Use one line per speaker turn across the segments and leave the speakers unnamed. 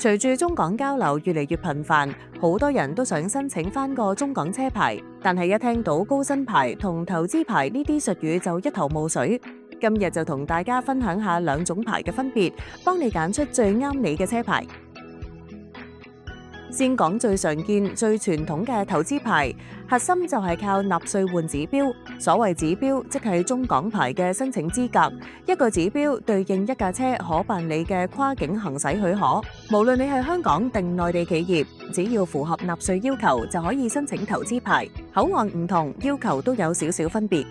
隨住中港交流越嚟越頻繁，好多人都想申請返個中港車牌，但係一聽到高薪牌同投資牌呢啲術語就一頭霧水。今日就同大家分享下兩種牌嘅分別，幫你揀出最啱你嘅車牌。先講最常見、最傳統嘅投資牌，核心就係靠納稅換指標。所謂指標，即係中港牌嘅申請資格。一個指標對應一架車可辦理嘅跨境行駛許可。無論你係香港定內地企業，只要符合納稅要求，就可以申請投資牌。口岸唔同，要求都有少少分別。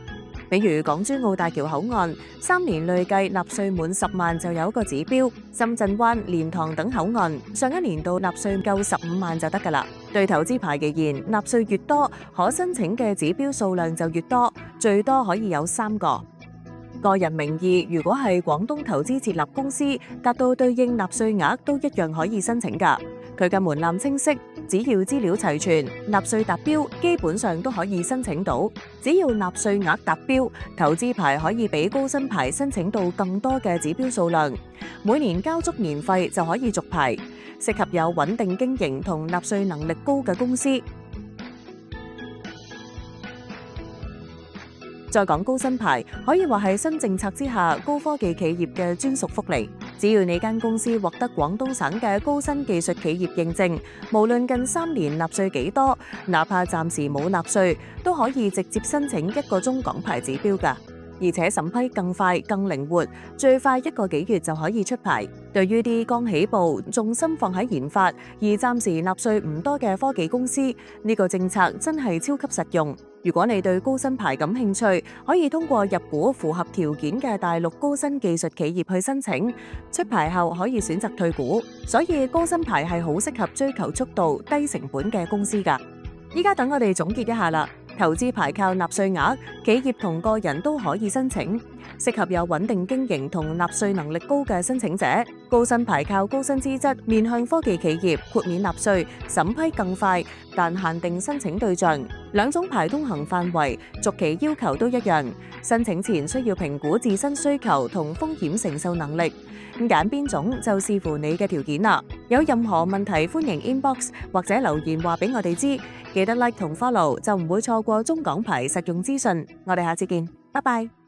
比如港珠澳大橋口岸，3年累計納稅滿10萬就有一個指標；深圳灣、蓮塘等口岸，上一年度納稅夠15萬就得㗎啦。對投資牌而言，納稅越多，可申請嘅指標數量就越多，最多可以有3個。個人名義如果係廣東投資設立公司，達到對應納稅額都一樣可以申請㗎。佢嘅門檻清晰，只要資料齊全、納稅達標，基本上都可以申請到。只要納稅額達標，投資牌可以比高薪牌申請到更多嘅指標數量，每年交足年費就可以續牌，適合有穩定經營同納稅能力高嘅公司。再講高薪牌，可以話係新政策之下高科技企業嘅專屬福利。只要你間公司獲得廣東省嘅高新技術企業認證，無論近3年納稅幾多，哪怕暫時冇納稅，都可以直接申請一個中港牌指標㗎。而且審批更快、更靈活，最快1個幾月就可以出牌。對於啲剛起步、重心放喺研發而暫時納稅唔多嘅科技公司，呢個政策真係超級實用。如果你對高薪牌感興趣，可以通過入股符合條件嘅大陸高新技術企業去申請，出牌後可以選擇退股。所以高薪牌係好適合追求速度、低成本嘅公司㗎。依家等我哋總結一下啦。投資牌靠納稅額，企業同個人都可以申請，適合有穩定經營同納稅能力高嘅申請者。高薪牌靠高薪資質，面向科技企業，豁免納稅，審批更快，但限定申請對象。兩種牌通行範圍、續期要求都一樣，申請前需要評估自身需求同風險承受能力。咁揀邊種就視乎你嘅條件啦。有任何問題歡迎 inbox 或者留言話俾我哋知，記得 like 同 follow 就唔會錯過中港牌實用資訊。我哋下次見，拜拜。